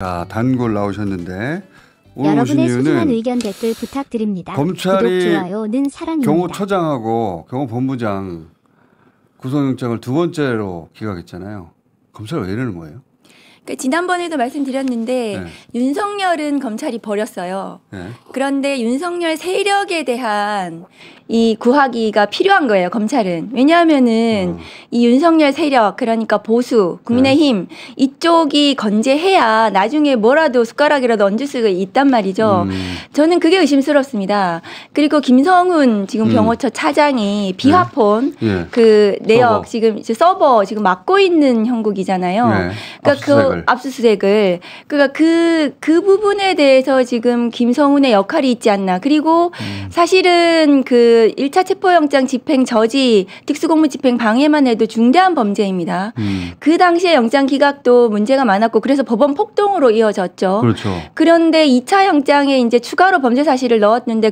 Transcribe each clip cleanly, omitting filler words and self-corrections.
자, 단골 나오셨는데 오늘 오신 여러분의 이유는 소중한 의견 댓글 부탁드립니다. 검찰이 구독, 좋아요는 사랑입니다. 경호처장하고 경호본부장 구속영장을 두 번째로 기각했잖아요. 검찰 왜 이러는 거예요? 그러니까 지난번에도 말씀드렸는데 윤석열은 검찰이 버렸어요. 그런데 윤석열 세력에 대한 이 구하기가 필요한 거예요, 검찰은. 왜냐하면은 이 윤석열 세력, 그러니까 보수, 국민의힘 이쪽이 건재해야 나중에 뭐라도 숟가락이라도 얹을 수가 있단 말이죠. 저는 그게 의심스럽습니다. 그리고 김성훈 지금 경호처 차장이 비화폰 그 내역 서버. 지금 서버 지금 맡고 있는 형국이잖아요. 그러니까 압수수색을. 그러니까 그 부분에 대해서 지금 김성훈의 역할이 있지 않나. 그리고 사실은 그 1차 체포영장 집행 저지 특수공무집행 방해만 해도 중대한 범죄입니다. 그 당시에 영장 기각도 문제가 많았고 그래서 법원 폭동으로 이어졌죠. 그렇죠. 그런데 2차 영장에 이제 추가로 범죄 사실을 넣었는데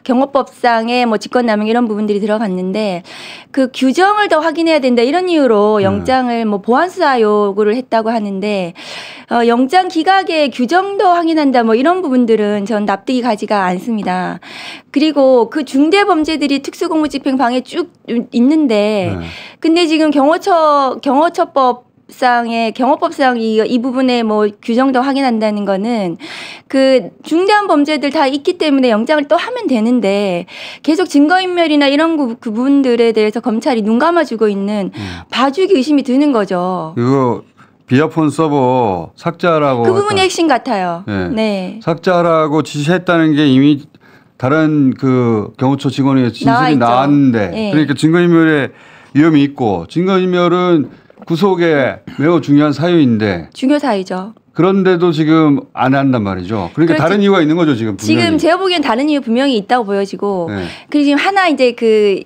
경호법상의 뭐 직권남용 이런 부분들이 들어갔는데 그 규정을 더 확인해야 된다 이런 이유로 영장을 뭐 보완수사 요구를 했다고 하는데 영장 기각의 규정도 확인한다 뭐 이런 부분들은 전 납득이 가지가 않습니다. 그리고 그 중대 범죄들이 특수공무집행 방해 쭉 있는데 근데 지금 경호법상 이 부분에 뭐 규정도 확인한다는 거는 그 중대한 범죄들 다 있기 때문에 영장을 또 하면 되는데 계속 증거인멸이나 이런 부분들에 대해서 검찰이 눈 감아주고 있는 봐주기 의심이 드는 거죠. 이거 비아폰 서버 삭제하라고. 그 부분이 핵심 같아요. 네. 삭제하라고 지시했다는 게 이미 다른 그 경호처 직원의 진술이 나왔는데 그러니까 증거인멸의 위험이 있고 증거인멸은 구속에 매우 중요한 사유인데. 중요 사유죠. 그런데도 지금 안 한단 말이죠. 그러니까 그렇지. 다른 이유가 있는 거죠, 지금. 분명히. 지금 제가 보기엔 다른 이유 분명히 있다고 보여지고. 그리고 지금 하나 이제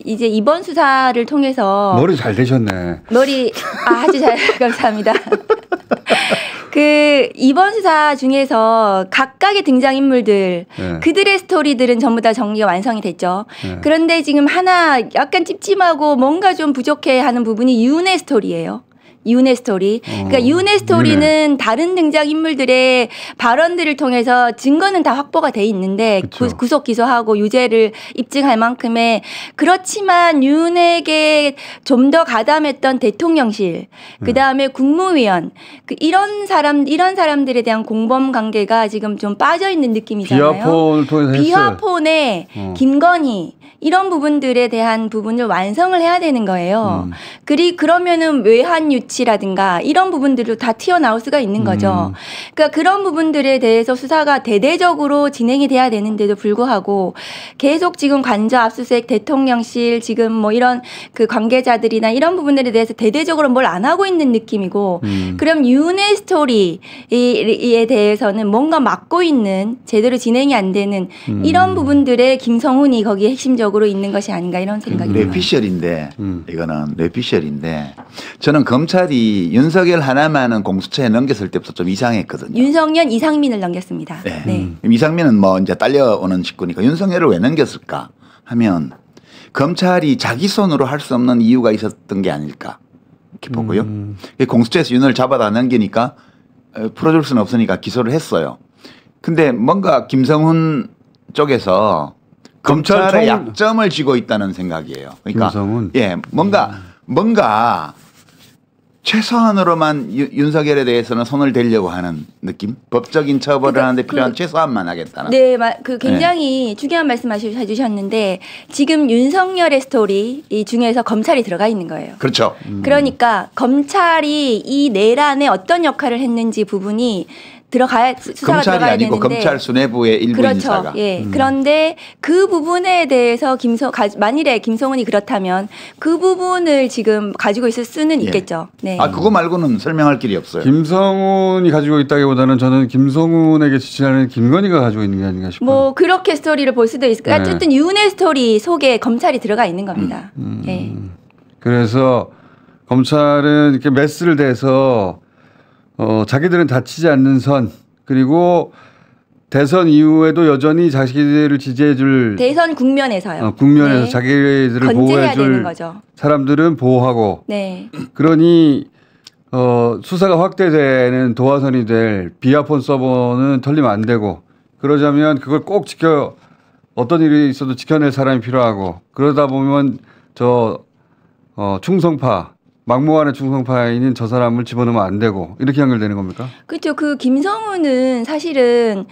이제 이번 수사를 통해서. 머리 잘 되셨네. 아주 잘, 감사합니다. 이번 수사 중에서 각각의 등장인물들, 그들의 스토리들은 전부 다 정리가 완성이 됐죠. 그런데 지금 하나 약간 찝찝하고 뭔가 좀 부족해 하는 부분이 윤의 스토리예요. 윤의 스토리. 그러니까 윤의 스토리는 다른 등장인물들의 발언들을 통해서 증거는 다 확보가 돼 있는데 구속 기소하고 유죄를 입증할 만큼의 그렇지만 윤에게 좀 더 가담했던 대통령실 그다음에 국무위원 이런 사람들에 대한 공범 관계가 지금 좀 빠져 있는 느낌이잖아요. 비화폰을 통해서 비화폰에 김건희 이런 부분들에 대한 부분을 완성을 해야 되는 거예요. 그러면은 외환 유치라든가 이런 부분들도 다 튀어나올 수가 있는 거죠. 그러니까 그런 부분들에 대해서 수사가 대대적으로 진행이 돼야 되는데도 불구하고 계속 지금 관저 압수수색 대통령실 지금 뭐 이런 그 관계자들이나 이런 부분들에 대해서 대대적으로 뭘 안 하고 있는 느낌이고 그럼 윤의 스토리에 대해서는 뭔가 막고 있는 제대로 진행이 안 되는 이런 부분들에 김성훈이 거기에 핵심적으로 있는 것이 아닌가 이런 생각이 듭니다. 뇌피셜인데 이거는 뇌피셜인데 저는 검찰이 윤석열 하나만은 공수처에 넘겼을 때부터 좀 이상했거든요. 윤석열, 이상민을 넘겼습니다. 네. 이상민은 뭐 이제 딸려오는 직구니까 윤석열을 왜 넘겼을까 하면 검찰이 자기 손으로 할 수 없는 이유가 있었던 게 아닐까 이렇게 보고요. 공수처에서 윤을 잡아다 넘기니까 풀어줄 수는 없으니까 기소를 했어요. 근데 뭔가 김성훈 쪽에서 검찰의 약점을 쥐고 있다는 생각이에요. 그러니까 김성훈. 뭔가 최소한으로만 윤석열에 대해서는 손을 대려고 하는 느낌? 법적인 처벌을 하는데 필요한 최소한만 하겠다는. 네, 굉장히 중요한 말씀 해주셨는데 지금 윤석열의 스토리 이 중에서 검찰이 들어가 있는 거예요. 그렇죠. 그러니까 검찰이 이 내란에 어떤 역할을 했는지 부분이 수사가 검찰이 들어가야 아니고 되는데 검찰 수뇌부의 일부 그렇죠. 인사가. 그런데 그 부분에 대해서 만일에 김성훈이 그렇다면 그 부분을 지금 가지고 있을 수는 있겠죠. 네. 그거 말고는 설명할 길이 없어요. 김성훈이 가지고 있다기보다는 저는 김성훈에게 지시하는 김건희가 가지고 있는 게 아닌가 싶어요. 뭐 그렇게 스토리를 볼 수도 있을 거예요. 어쨌든 윤의 스토리 속에 검찰이 들어가 있는 겁니다. 그래서 검찰은 이렇게 메스를 대서 자기들은 다치지 않는 선 그리고 대선 이후에도 여전히 자기들을 지지해줄 대선 국면에서요. 국면에서 자기들을 보호해줄 되는 거죠. 사람들은 보호하고 네. 그러니 수사가 확대되는 도화선이 될 비아폰 서버는 털리면 안 되고 그러자면 그걸 꼭 어떤 일이 있어도 지켜낼 사람이 필요하고 그러다 보면 충성파 막무가내 충성파인 저 사람을 집어넣으면 안 되고 이렇게 연결되는 겁니까? 그렇죠. 그 김성훈은 사실은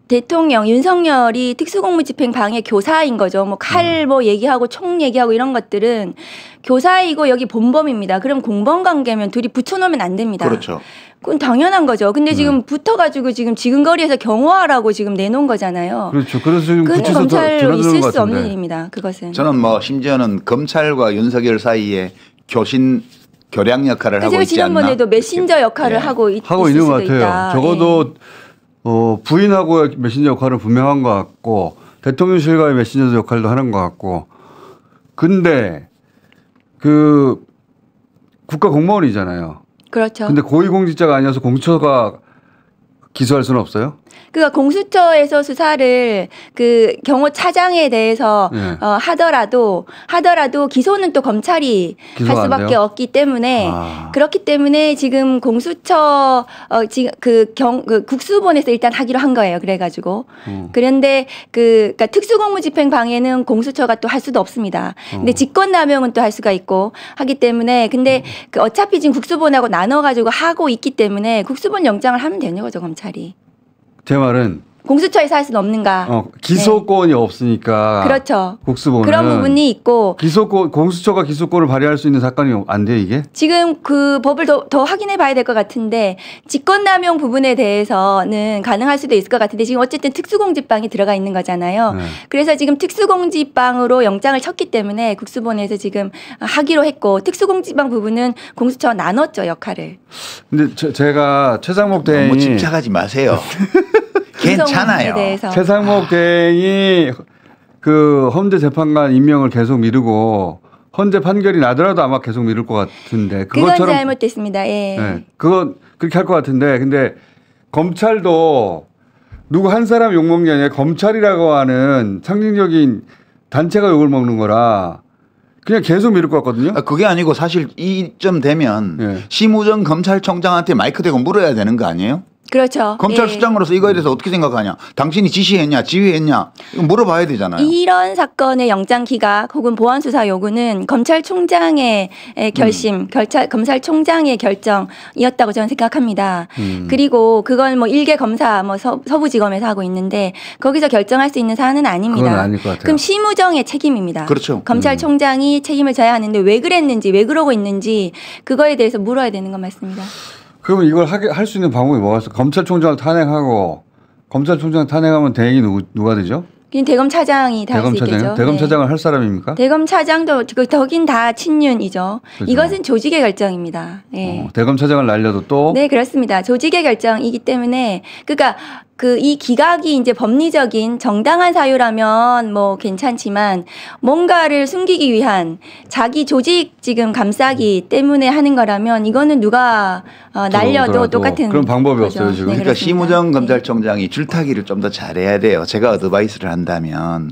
대통령 윤석열이 특수공무집행방해 교사인 거죠. 뭐 칼 뭐 얘기하고 총 얘기하고 이런 것들은 교사이고 여기 본범입니다. 그럼 공범관계면 둘이 붙여놓으면 안 됩니다. 그렇죠. 그건 당연한 거죠. 근데 지금 붙어가지고 지금 지근거리에서 경호하라고 지금 내놓은 거잖아요. 그렇죠. 그래서 지금 그건 검찰로 있을 수 없는 일입니다. 그것은. 저는 뭐 심지어는 검찰과 윤석열 사이에 교량 역할을 하고 있지 않나. 지난번에도 메신저 역할을 하고 있을 있는 것 수도 같아요. 있다. 적어도 부인하고 메신저 역할은 분명한 것 같고 대통령실과의 메신저 역할도 하는 것 같고 근데 그 국가 공무원이잖아요. 그렇죠. 근데 고위공직자가 아니어서 공수처가 기소할 수는 없어요? 그러니까 공수처에서 수사를 그 경호차장에 대해서 하더라도 기소는 또 검찰이 할 수밖에 없기 때문에 그렇기 때문에 지금 공수처 지금 그 국수본에서 일단 하기로 한 거예요. 그래가지고 그런데 그러니까 특수공무집행 방해는 공수처가 또 할 수도 없습니다. 근데 직권남용은 또 할 수가 있고 하기 때문에 근데 그 어차피 지금 국수본하고 나눠가지고 하고 있기 때문에 국수본 영장을 하면 되는 거죠 검찰이. 제 말은 공수처에서 할 수는 없는가? 기소권이 없으니까. 그렇죠. 국수본은 그런 부분이 있고. 공수처가 기소권을 발휘할 수 있는 사건이 안 돼 이게? 지금 그 법을 더 확인해 봐야 될 것 같은데 직권남용 부분에 대해서는 가능할 수도 있을 것 같은데 지금 어쨌든 특수공직방이 들어가 있는 거잖아요. 그래서 지금 특수공직방으로 영장을 쳤기 때문에 국수본에서 지금 하기로 했고 특수공직방 부분은 공수처가 나눴죠 역할을. 근데 제가 최상목 대행이 너무 집착하지 마세요. 괜찮아요. 최상목 대행이 그 헌재 재판관 임명을 계속 미루고 헌재 판결이 나더라도 아마 계속 미룰 것 같은데 그건 잘못됐습니다. 예. 네, 그건 그렇게 할 것 같은데 근데 검찰도 누구 한 사람 욕먹는 게 아니라 검찰이라고 하는 상징적인 단체가 욕을 먹는 거라 그냥 계속 미룰 것 같거든요. 그게 아니고 사실 이쯤 되면 심우정 검찰총장한테 마이크 대고 물어야 되는 거 아니에요? 그렇죠. 검찰 수장으로서 이거에 대해서 어떻게 생각하냐. 당신이 지시했냐 지휘했냐 이거 물어봐야 되잖아요. 이런 사건의 영장 기각 혹은 보완수사 요구는 검찰총장의 결심 검찰총장의 결정이었다고 저는 생각합니다. 그리고 그걸 뭐 일개 검사 뭐 서부지검에서 하고 있는데 거기서 결정할 수 있는 사안은 아닙니다. 그건 아닐 것 같아요. 그럼 심우정의 책임입니다. 그렇죠. 검찰총장이 책임을 져야 하는데 왜 그랬는지 왜 그러고 있는지 그거에 대해서 물어야 되는 건 맞습니다. 그러면 이걸 할 수 있는 방법이 뭐가 있어요? 검찰총장을 탄핵하고 검찰총장 탄핵하면 대행이 누가 되죠? 대검차장이 다 할 수 있겠죠. 대검차장을 할 사람입니까? 대검차장도 거긴 다 친윤이죠. 그렇죠. 이것은 조직의 결정입니다. 네. 대검차장을 날려도 또? 네, 그렇습니다. 조직의 결정이기 때문에 그러니까 이 기각이 이제 법리적인 정당한 사유라면 뭐 괜찮지만 뭔가를 숨기기 위한 자기 조직 지금 감싸기 때문에 하는 거라면 이거는 누가 날려도 똑같은 그런 방법이 거죠. 없어요 지금. 네, 그러니까 심우정 검찰총장이 줄타기를 좀 더 잘해야 돼요. 제가 어드바이스를 한다면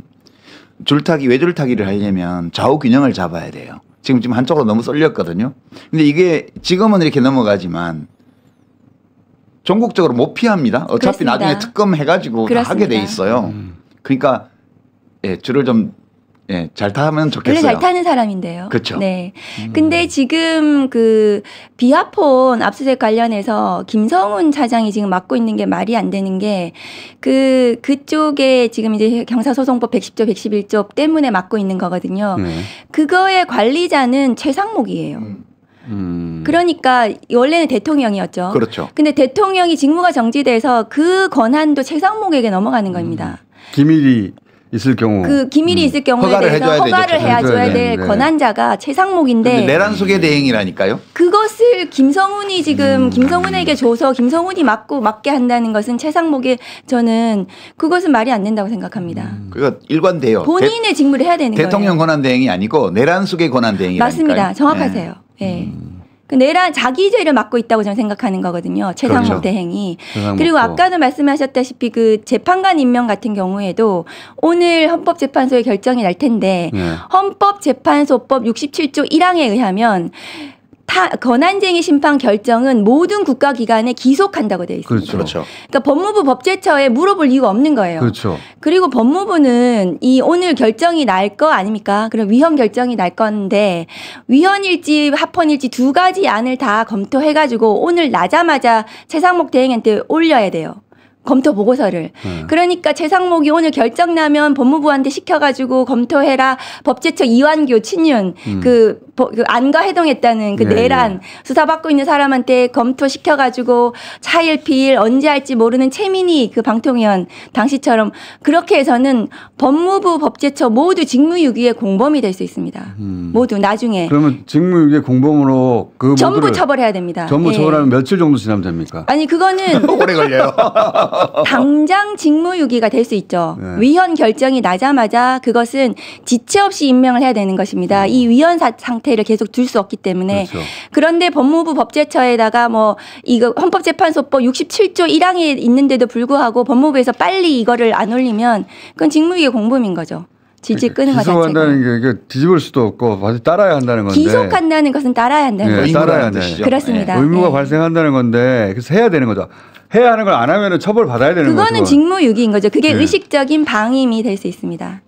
외줄타기를 하려면 좌우 균형을 잡아야 돼요. 지금 한쪽으로 너무 쏠렸거든요. 근데 이게 지금은 이렇게 넘어가지만 전국적으로 못 피합니다. 어차피 그렇습니다. 나중에 특검 해가지고 다 하게 돼 있어요. 그러니까 줄을 좀 잘 타면 좋겠어요. 원래 잘 타는 사람인데요. 그렇죠. 네. 근데 지금 그 비아폰 압수수색 관련해서 김성훈 차장이 지금 맡고 있는 게 말이 안 되는 게 그쪽에 지금 이제 형사소송법 110조, 111조 때문에 맡고 있는 거거든요. 그거의 관리자는 최상목이에요. 그러니까 원래는 대통령이었죠. 그렇죠. 근데 대통령이 직무가 정지돼서 그 권한도 최상목에게 넘어가는 겁니다. 기밀이 있을 경우. 그 기밀이 있을 경우에 대해서 허가를 해줘야 될 권한자가 최상목인데. 내란 소개 대행이라니까요. 그것을 김성훈이 지금 김성훈에게 줘서 김성훈이 맡게 한다는 것은 최상목의 저는 그것은 말이 안 된다고 생각합니다. 그러니까 일관돼요. 본인의 직무를 해야 되는 거예요. 대통령 권한 대행이 아니고 내란 소개 권한 대행이라니까요. 맞습니다. 정확하세요. 예. 그 내란 자기 죄를 맡고 있다고 저는 생각하는 거거든요. 최상목 그렇죠. 대행이. 그리고 아까도 말씀하셨다시피 그 재판관 임명 같은 경우에도 오늘 헌법재판소의 결정이 날 텐데 헌법재판소법 67조 1항에 의하면 권한쟁의 심판 결정은 모든 국가기관에 기속한다고 되어 있습니다. 그렇죠. 그러니까 법무부 법제처에 물어볼 이유가 없는 거예요. 그렇죠. 그리고 법무부는 이 오늘 결정이 날 거 아닙니까? 그럼 위헌 결정이 날 건데 위헌일지 합헌일지 두 가지 안을 다 검토해가지고 오늘 나자마자 최상목 대행한테 올려야 돼요. 검토 보고서를. 그러니까 최상목이 오늘 결정 나면 법무부한테 시켜가지고 검토해라. 법제처 이완규 친윤 그 안과 해동했다는 그 내란 수사받고 있는 사람한테 검토시켜가지고 차일피일 언제 할지 모르는 최민희 그 방통위원 당시처럼 그렇게 해서는 법무부 법제처 모두 직무유기의 공범이 될 수 있습니다. 모두 나중에. 그러면 직무유기의 공범으로 그 전부 처벌해야 됩니다. 전부 처벌하면 며칠 정도 지나면 됩니까? 아니 그거는 오래 걸려요. 당장 직무유기가 될 수 있죠. 네. 위헌 결정이 나자마자 그것은 지체 없이 임명을 해야 되는 것입니다. 이 위헌 상태를 계속 둘 수 없기 때문에. 그렇죠. 그런데 법무부 법제처에다가 뭐 이거 헌법재판소법 67조 1항에 있는데도 불구하고 법무부에서 빨리 이거를 안 올리면 그건 직무유기 공범인 거죠. 질질 끄는 것 자체가. 기소한다는 게 이게 뒤집을 수도 없고 다시 따라야 한다는 건데. 기속한다는 것은 따라야 한다는 네, 거죠. 따라야 한다는 뜻이죠. 그렇습니다. 의무가 네. 발생한다는 건데 그래서 해야 되는 거죠. 해야 하는 걸 안 하면 처벌 받아야 되는 거죠. 그거는 직무유기인 거죠. 그게 네. 의식적인 방임이 될 수 있습니다.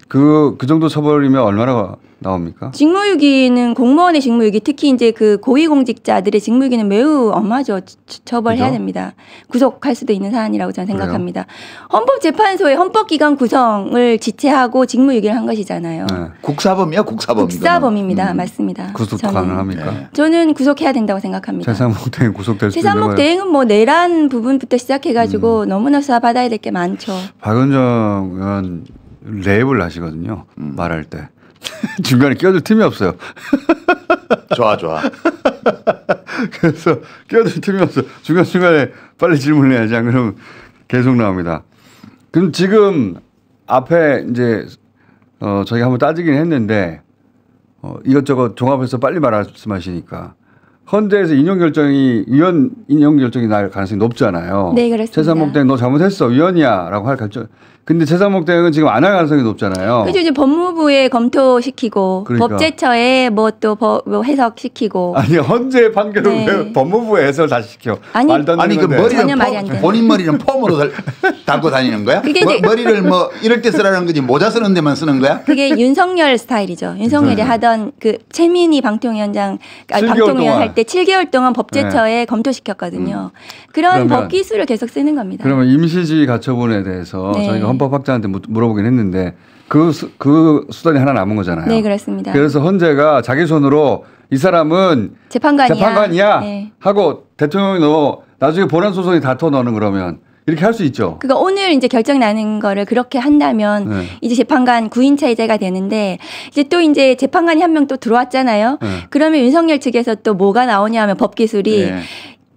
그 정도 처벌이면 얼마나 나옵니까? 직무유기는 공무원의 직무유기 특히 이제 그 고위공직자들의 직무유기는 매우 엄하죠. 처벌해야 그죠? 됩니다. 구속할 수도 있는 사안이라고 저는 생각합니다. 헌법재판소의 헌법기관 구성을 지체하고 직무유기를 한 것이잖아요. 네. 국사범이야, 국사범. 국사범입니다. 맞습니다. 구속 저는. 가능합니까? 네. 저는 구속해야 된다고 생각합니다. 최상목 대행 구속될 수 있는 최상목 거예요. 대행은 뭐 내란 부분부터 시작해가지고 너무나 수사받아야 될 게 많죠. 박은정 의원 랩을 하시거든요. 말할 때. 중간에 끼어들 틈이 없어요. 좋아. 그래서 끼어들 틈이 없어. 중간중간에 빨리 질문을 해야지. 안 그러면 계속 나옵니다. 그럼 지금 앞에 이제 저희가 한번 따지긴 했는데 이것저것 종합해서 빨리 말씀하시니까 헌재에서 위원 인용 결정이 날 가능성이 높잖아요. 네, 그렇습니다. 최상목 대행 너 잘못했어. 위원이야라고 할 결정. 근데 최상목 대행은 지금 안 할 가능성이 높잖아요. 그래서 이제 법무부에 검토시키고 그러니까. 법제처에 뭐 또 해석시키고. 아니 헌재 판결을 네. 왜 법무부에 해설 다시 시켜? 아니, 말도 안 아니 그 되는 건데. 전혀 말이 안 머리는 돼요. 본인 머리는 폼으로 달고 다니는 거야? 그게 이제- 머리를 뭐 이럴 때 쓰라는 거지 모자 쓰는 데만 쓰는 거야? 그게 윤석열 스타일이죠. 윤석열이 하던 그 최민희 방통위원장, 7개월 방통위원 동안. 할 때 7개월 동안 법제처에 검토시켰거든요. 그런 그러면- 법 기술을 계속 쓰는 겁니다. 그러면 임시지 가처분에 대해서 네. 저희가 헌법학자한테 물어보긴 했는데 그 수단이 하나 남은 거잖아요. 네, 그렇습니다. 그래서 헌재가 자기 손으로 이 사람은 재판관이야. 네. 하고 대통령이 너 나중에 본안 소송이 다퉈 너는 그러면 이렇게 할 수 있죠. 그러니까 오늘 이제 결정 나는 거를 그렇게 한다면 네. 이제 재판관 9인 체제가 되는데 이제 또 이제 재판관이 한 명 또 들어왔잖아요. 네. 그러면 윤석열 측에서 또 뭐가 나오냐 하면 법 기술이 예.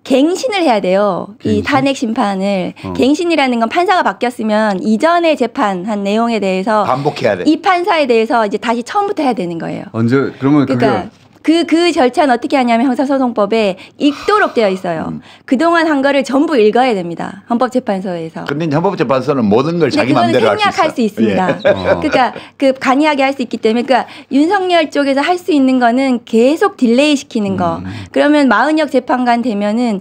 갱신을 해야 돼요. 갱신? 이 탄핵 심판을. 갱신이라는 건 판사가 바뀌었으면 이전에 재판한 내용에 대해서 반복해야 돼. 이 판사에 대해서 이제 다시 처음부터 해야 되는 거예요. 언제 그러면 그러니까 그 절차는 어떻게 하냐면 형사소송법에 읽도록 되어 있어요. 그동안 한 거를 전부 읽어야 됩니다. 헌법재판소에서. 근데 이제 헌법재판소는 모든 걸 근데 자기 그거는 마음대로 생략할 수 있습니다. 예. 그러니까 그 간이하게 할 수 있기 때문에 그러니까 윤석열 쪽에서 할 수 있는 거는 계속 딜레이 시키는 거. 그러면 마은혁 재판관 되면은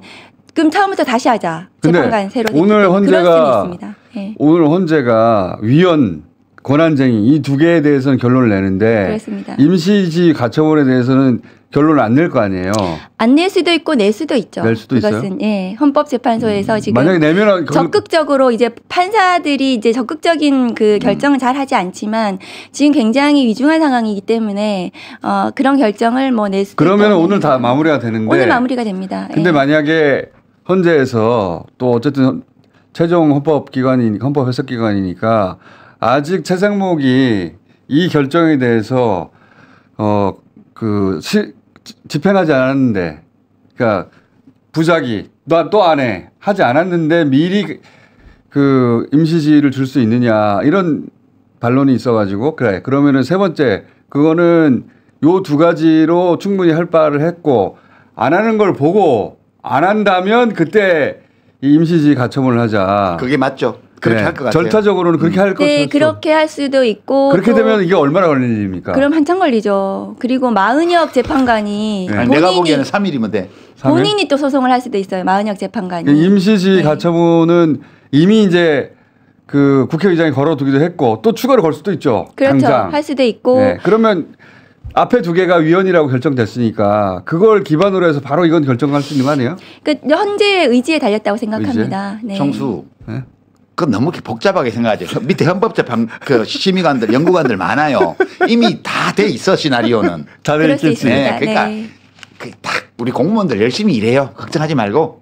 그럼 처음부터 다시 하자. 근데 재판관 새로 오늘 그럴 수는 헌재가 있습니다. 예. 오늘 헌재가 위헌 권한쟁의 이 두 개에 대해서는 결론을 내는데 그렇습니다. 임시지 가처분에 대해서는 결론을 안 낼 거 아니에요. 안 낼 수도 있고 낼 수도 있죠. 낼 수도 그것은 예, 헌법재판소에서 지금 만약에 내면 적극적으로 이제 판사들이 이제 적극적인 그 결정을 잘 하지 않지만 지금 굉장히 위중한 상황이기 때문에 그런 결정을 뭐 낼 수도 그러면 있다고 오늘 다 생각합니다. 마무리가 되는데 오늘 마무리가 됩니다. 근데 예. 만약에 헌재에서 또 어쨌든 최종 헌법 해석 기관이니까 아직 최상목이 이 결정에 대해서 집행하지 않았는데, 그러니까 부작위 너 또 안 해 하지 않았는데 미리 그 임시지를 줄 수 있느냐 이런 반론이 있어가지고 그래 그러면은 세 번째 그거는 요 두 가지로 충분히 할 바를 했고 안 하는 걸 보고 안 한다면 그때 이 임시지 가처분을 하자. 그게 맞죠. 그렇게 할 것 같아요. 절차적으로는 그렇게 할 것 같아요. 네, 그렇게 할 수도 있고. 그렇게 되면 이게 얼마나 걸릴 일입니까? 그럼 한참 걸리죠. 그리고 마은혁 재판관이 네. 아니, 내가 보기에는 3일이면 돼. 본인이 또 소송을 할 수도 있어요. 마은혁 재판관이. 임시시 네. 가처분은 이미 이제 그 국회의장이 걸어두기도 했고 또 추가로 걸 수도 있죠. 그렇죠. 당장. 할 수도 있고. 네. 그러면 앞에 두 개가 위헌이라고 결정됐으니까 그걸 기반으로 해서 바로 이건 결정할 수 있는 거 아니에요? 그 현재 의지에 달렸다고 생각합니다. 네. 정수. 네? 그 너무 이렇게 복잡하게 생각하죠. 밑에 헌법재판 그 심의관들, 연구관들 많아요. 이미 다 돼 있어 시나리오는. 다 그럴 수 있겠지. 있습니다. 그러니까 네. 딱 우리 공무원들 열심히 일해요. 걱정하지 말고.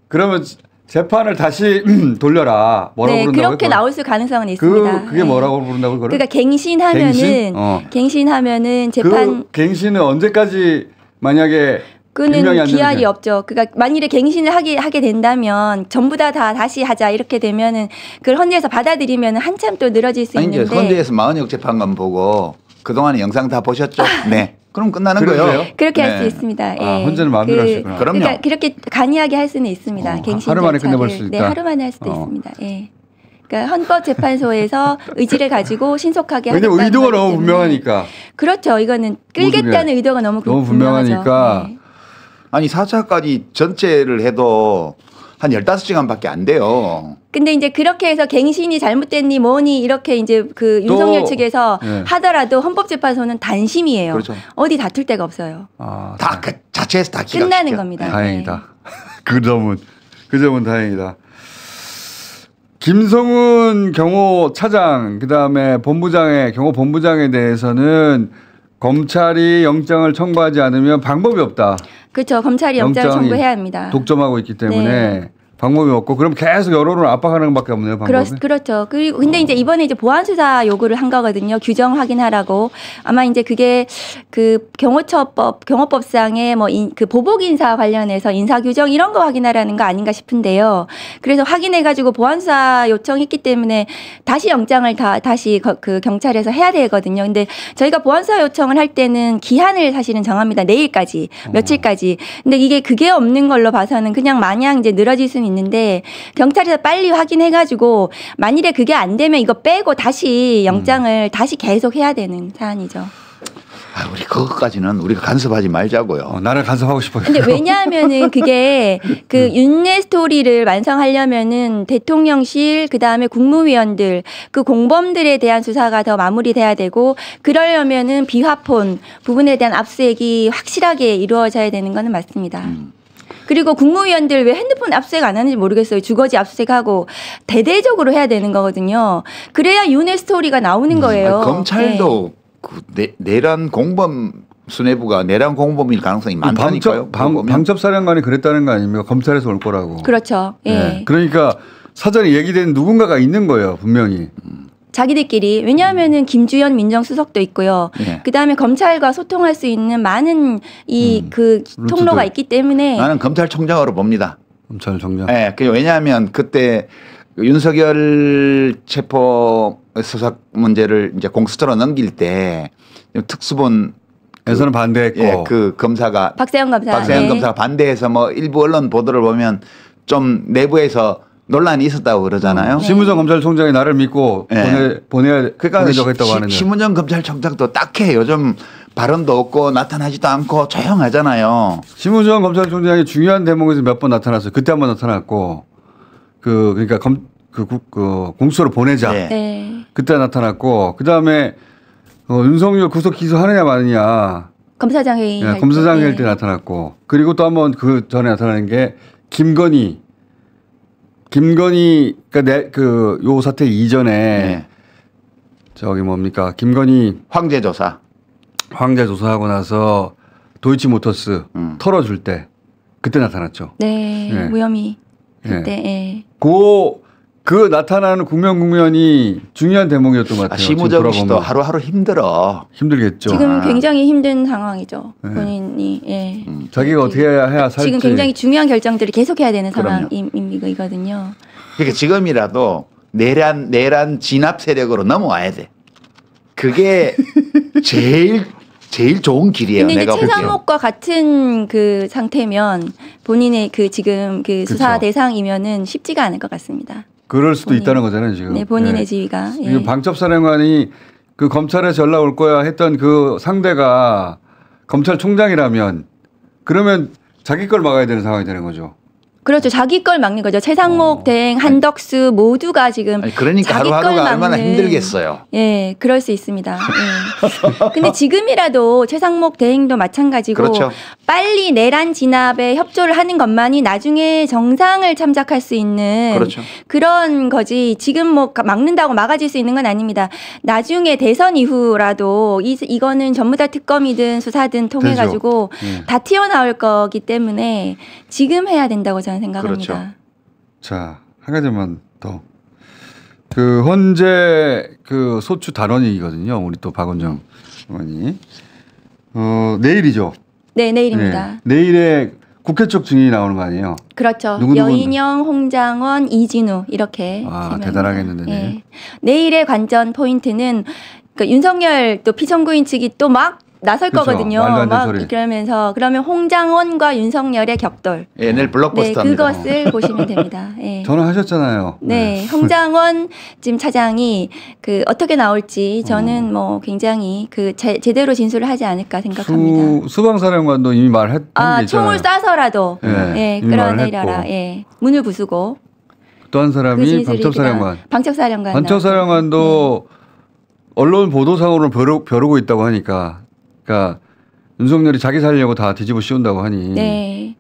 그러면 재판을 다시 돌려라. 뭐라고 네, 부른다고요? 그렇게 나올 수 가능성은 있습니다. 그게 뭐라고 부른다고 그래? 그러니까 갱신하면은 갱신? 갱신하면은 재판 그 갱신은 언제까지 만약에 그는 임명이 안 기한이 되는데. 없죠. 그러니까 만일에 갱신을 하게 된다면 전부 다 다시 하자 이렇게 되면은 그걸 헌재에서 받아들이면은 한참 또 늘어질 수 아니, 이제 있는데 헌재에서 마은혁 재판관 보고 그동안의 영상 다 보셨죠? 네. 그럼 끝나는 그러세요? 거예요. 그렇게 네. 할 수 있습니다. 아, 예. 헌재는 마음대로 할 수 있구나. 그럼요. 그러니까 그렇게 간이하게 할 수는 있습니다. 갱신 하루 만에 절차를. 끝내볼 수 네, 있다? 하루 만에 할 수도 있습니다. 예. 그러니까 헌법재판소에서 의지를 가지고 신속하게 왜냐면 하겠다는 의도가 거기 너무 때문에. 분명하니까. 그렇죠. 이거는 끌겠다는 의도가 너무 분명하니까. 분명하죠. 네. 아니 4차까지 전체를 해도 한 15시간밖에 안 돼요. 근데 이제 그렇게 해서 갱신이 잘못됐니 뭐니 이렇게 이제 그 윤석열 측에서 네. 하더라도 헌법재판소는 단심이에요. 그렇죠. 어디 다툴 데가 없어요. 아, 다 그 자체에서 다 기각시켜. 끝나는 겁니다. 다행이다. 그 점은 다행이다. 김성훈 경호차장 그다음에 경호 본부장에 대해서는 검찰이 영장을 청구하지 않으면 방법이 없다. 그렇죠. 검찰이 영장을 영장이 청구해야 합니다. 독점하고 있기 때문에 네. 방법이 없고 그럼 계속 여론을 압박하는 것밖에 없네요. 방법이. 그렇죠. 그리고 근데 이제 이번에 이제 보안 수사 요구를 한 거거든요. 규정 확인하라고. 아마 이제 그게 그 경호법상의 뭐 그 보복 인사 관련해서 인사 규정 이런 거 확인하라는 거 아닌가 싶은데요. 그래서 확인해 가지고 보안 수사 요청했기 때문에 다시 영장을 다시 그 경찰에서 해야 되거든요. 근데 저희가 보안 수사 요청을 할 때는 기한을 사실은 정합니다. 내일까지, 며칠까지. 근데 그게 없는 걸로 봐서는 그냥 마냥 이제 늘어질 수는 있는데 경찰에서 빨리 확인해가지고 만일에 그게 안 되면 이거 빼고 다시 영장을 다시 계속 해야 되는 사안이죠. 아, 우리 그것까지는 우리가 간섭하지 말자고요. 나를 간섭하고 싶어요. 근데 왜냐하면은 그게 그 윤례 스토리를 완성하려면은 대통령실 그다음에 국무위원들 그 공범들에 대한 수사가 더 마무리돼야 되고 그러려면은 비화폰 부분에 대한 압수수색이 확실하게 이루어져야 되는 거는 맞습니다. 그리고 국무위원들 왜 핸드폰 압수수색 안 하는지 모르겠어요. 주거지 압수수색하고 대대적으로 해야 되는 거거든요. 그래야 윤회 스토리가 나오는 거예요. 아니, 검찰도 그 내란 공범 수뇌부가 내란 공범일 가능성이 많다니까요. 방첩사령관이 그랬다는 거 아닙니까? 검찰에서 올 거라고. 그렇죠. 예. 네. 그러니까 사전에 얘기된 누군가가 있는 거예요. 분명히. 자기들끼리. 왜냐하면은 김주현 민정수석도 있고요. 네. 그다음에 검찰과 소통할 수 있는 많은 그 통로가 있기 때문에 나는 검찰총장으로 봅니다. 검찰총장. 네, 왜냐하면 그때 윤석열 체포 수사 문제를 이제 공수처로 넘길 때 특수본 에서는 반대했고 예, 그 검사가 박세영 검사. 박세영 검사가 반대해서 뭐 일부 언론 보도를 보면 좀 내부에서 논란이 있었다고 그러잖아요. 심우정 검찰총장이 나를 믿고 보내자고 했다고 하는데. 심우정 검찰총장도 딱해. 요즘 발언도 없고 나타나지도 않고 조용하잖아요. 심우정 검찰총장이 중요한 대목에서 몇 번 나타났어요. 그때 한 번 나타났고 그러니까 공수처로 보내자. 네. 네. 그때 나타났고 그다음에 윤석열 구속 기소하느냐 마느냐. 검사장 회의. 네, 검사장 회의 때 나타났고 그리고 또 한 번 그 전에 나타나는 게 그러니까 요 사태 이전에 네. 저기 뭡니까 김건희 황제 조사 조사하고 나서 도이치모터스 털어줄 때 그때 나타났죠. 네. 네. 무혐의. 네. 그때. 예. 그 나타나는 국면이 중요한 대목이었던 것 같아요. 심우정 씨도 하루하루 힘들겠죠. 지금 굉장히 힘든 상황이죠. 네. 본인이. 예. 자기가 어떻게 해야 살지. 지금 굉장히 중요한 결정들을 계속해야 되는 그럼요. 상황이거든요. 그러니까 지금이라도 내란 진압 세력으로 넘어와야 돼. 그게 제일 좋은 길이에요. 근데 이제 내가 보기엔. 최상목과 같은 그 상태면 본인의 그 지금 그 수사 그쵸. 대상이면은 쉽지가 않을 것 같습니다. 그럴 수도 있다는 거잖아요 지금. 네, 본인의 지위가. 예. 방첩사령관이 그 검찰에서 연락 올 거야 했던 그 상대가 검찰총장이라면 그러면 자기 걸 막아야 되는 상황이 되는 거죠. 그렇죠. 자기 걸 막는 거죠. 최상목 대행, 한덕수 모두가 지금 그러니까 자기 걸 하루하루가 얼마나 막는. 힘들겠어요. 예, 그럴 수 있습니다. 예. 근데 지금이라도 최상목 대행도 마찬가지고 그렇죠. 빨리 내란 진압에 협조를 하는 것만이 나중에 정상을 참작할 수 있는 그렇죠. 그런 거지. 지금 뭐 막는다고 막아질 수 있는 건 아닙니다. 나중에 대선 이후라도 이거는 전부 다 특검이든 수사든 통해 가지고 다 튀어나올 거기 때문에 지금 해야 된다고 저는 생각합니다. 그렇죠. 자, 한 가지만 더. 그 헌재 그 소추 단원이거든요. 우리 또 박원정 의원이. 내일이죠. 네, 내일입니다. 네. 내일에 국회 쪽 증인이 나오는 거 아니에요? 그렇죠. 누구? 여인영, 홍장원, 이진우 이렇게. 대단하겠는데. 네. 내일의 관전 포인트는 그러니까 윤석열 또 피청구인 측이 또 막 나설 그렇죠. 거거든요. 말도 안 되는 막 소리. 그러면서 그러면 홍장원과 윤석열의 격돌. 예, 내일 블록버스터 네, 합니다. 그것을 보시면 됩니다. 예. 전화하셨잖아요. 네, 홍장원 지금 차장이 그 어떻게 나올지 저는 뭐 굉장히 그 제대로 진술을 하지 않을까 생각합니다. 수방사령관도 이미 말했던 게 있잖아요. 총을 쏴서라도 예, 이미 끌어내려라. 예, 문을 부수고. 또 한 그 사람이 진술이 방첩사령관. 방첩사령관. 방첩사령관도 언론 보도상으로는 벼르고 있다고 하니까, 그러니까 윤석열이 자기 살려고 다 뒤집어 씌운다고 하니. 네.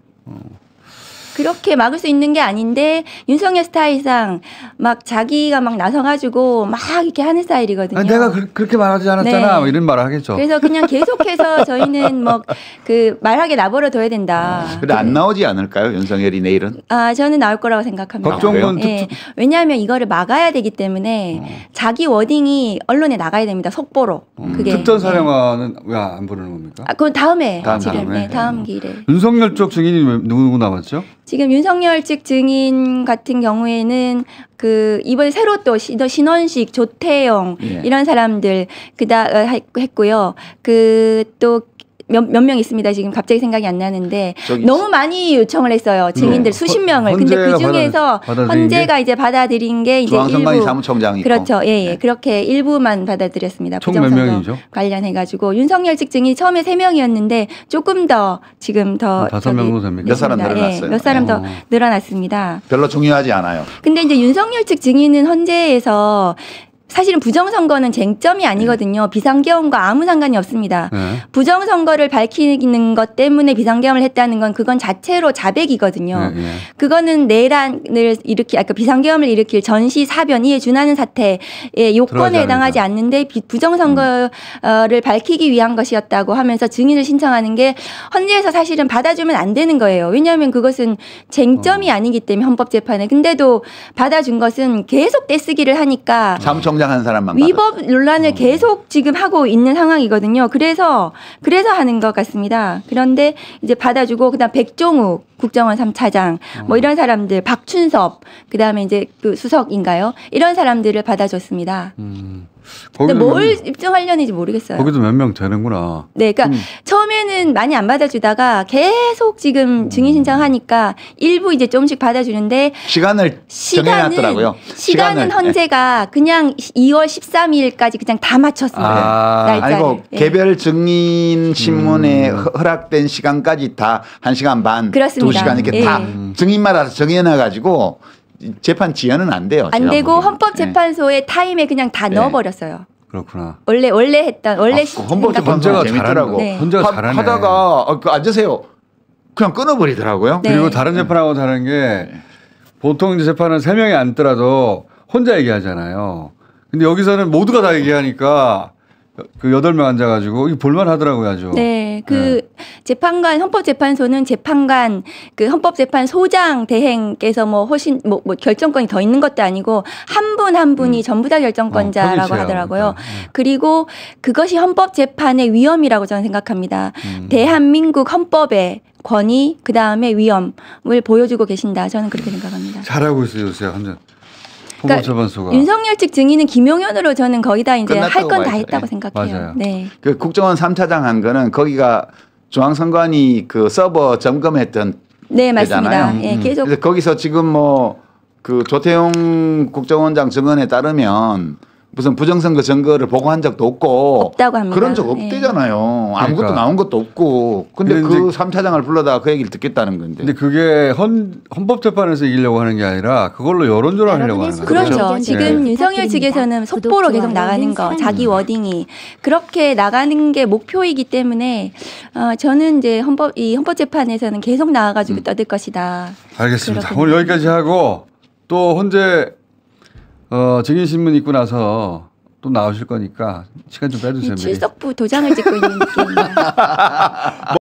그렇게 막을 수 있는 게 아닌데 윤석열 스타일상 막 자기가 막 나서가지고 막 이렇게 하는 스타일이거든요. 아니, 내가 그렇게 말하지 않았잖아. 네. 뭐 이런 말을 하겠죠. 그래서 그냥 계속해서 저희는 뭐 그 말하게 나버려 둬야 된다. 근데 안 나오지 않을까요? 윤석열이 내일은? 저는 나올 거라고 생각합니다. 박정근 예. 왜냐하면 이거를 막아야 되기 때문에 자기 워딩이 언론에 나가야 됩니다. 속보로. 그게. 특전사령관은 왜 안 부르는 겁니까? 그건 다음에 다음 지금 다음에. 네, 다음 기일에. 윤석열 쪽 증인이 누구 남았죠? 지금 윤석열 측 증인 같은 경우에는 그 이번에 새로 또 신원식, 조태용 이런 사람들 했고요. 그 또 몇 명 있습니다. 지금 갑자기 생각이 안 나는데 너무 많이 요청을 했어요. 증인들 수십 명을. 근데 그 중에서 헌재가 이제 받아들인 게 이제 중앙선관위 일부. 사무총장이 있고. 그렇죠. 예, 예. 그렇게 일부만 받아들였습니다. 총 몇 부정선거 명이죠? 관련해 가지고 윤석열 측 증인이 처음에 3명이었는데 조금 더 지금 더 5명 정도 됩니까? 몇 사람 늘어났어요. 몇 사람 더 늘어났습니다. 별로 중요하지 않아요. 근데 이제 윤석열 측 증인은 헌재에서 사실은 부정선거는 쟁점이 아니거든요. 비상계엄과 아무 상관이 없습니다. 부정선거를 밝히는 것 때문에 비상계엄을 했다는 건 그건 자체로 자백이거든요. 그거는 내란을 그러니까 비상계엄을 일으킬 전시 사변 이에 준하는 사태의 요건에 해당하지 않는데 부정선거를 밝히기 위한 것이었다고 하면서 증인을 신청하는 게 헌재에서 사실은 받아주면 안 되는 거예요. 왜냐하면 그것은 쟁점이 아니기 때문에 헌법재판에. 근데도 받아준 것은 계속 떼쓰기를 하니까 사무총장 한 사람만 위법 논란을 계속 지금 하고 있는 상황이거든요. 그래서 하는 것 같습니다. 그런데 이제 받아주고 그다음 백종욱 국정원 3차장 뭐 이런 사람들 박춘섭 그다음에 이제 그 수석인가요? 이런 사람들을 받아줬습니다. 근데 뭘 입증하려는지 모르겠어요. 거기도 몇 명 되는구나. 네, 그러니까 처음에는 많이 안 받아주다가 계속 지금 증인 신청하니까 일부 이제 조금씩 받아주는데 시간을 정해놨더라고요. 시간은 헌재가 그냥 2월 13일까지 그냥 다 맞췄습니다. 날짜를. 아이고 개별 증인 신문에 허락된 시간까지 다 1시간 반, 그렇습니다. 2시간 이렇게 다 증인마다 정해놔가지고 재판 지연은 안 돼요. 안 되고 헌법재판소의 타임에 그냥 다 넣어버렸어요. 그렇구나. 원래 했던 헌법재판소가 재밌더라고. 네. 헌재가 잘하네. 하다가 앉으세요. 그냥 끊어버리더라고요. 네. 그리고 다른 재판하고 다른 게 보통 이제 재판은 3명이 앉더라도 혼자 얘기하잖아요. 근데 여기서는 모두가 다 얘기하니까 그 8명 앉아가지고 이거 볼만 하더라고요, 아주. 네, 재판관 헌법재판소는 재판관 그 헌법재판소장 대행께서 뭐 훨씬 뭐 결정권이 더 있는 것도 아니고 한 분 한 분이 전부 다 결정권자라고 하더라고요. 그리고 그것이 헌법재판의 위험이라고 저는 생각합니다. 대한민국 헌법의 권위 그 다음에 위험을 보여주고 계신다. 저는 그렇게 생각합니다. 잘하고 있어요, 요새 완전. 그러니까 윤석열 측 증인은 김용현으로 저는 거의 다 이제 할 건 다 했다고 생각해요. 맞아요. 네. 그 국정원 3차장 한 거는 거기가 중앙선관위 그 서버 점검했던 네, 데잖아요. 맞습니다. 예, 계속 그래서 거기서 지금 뭐 그 조태용 국정원장 증언에 따르면 무슨 부정선거 증거를 보고한 적도 없고 없다고 합니다. 그런 적 없대잖아요. 아무것도 그러니까. 나온 것도 없고. 근데 그 3차장을 불러다가 그 얘기를 듣겠다는 건데. 근데 그게 헌법재판에서 이기려고 하는 게 아니라 그걸로 여론조사하려고 하는 거죠. 그렇죠. 네. 지금 윤석열 측에서는 속보로 계속 나가는 거, 자기 워딩이 그렇게 나가는 게 목표이기 때문에 저는 이제 헌법재판에서는 계속 나와가지고 떠들 것이다. 알겠습니다. 그렇게 오늘 여기까지 하고 또 헌재 증인신문 있고 나서 또 나오실 거니까 시간 좀 빼주세요. 미리. 출석부 도장을 찍고 있는 느낌이야.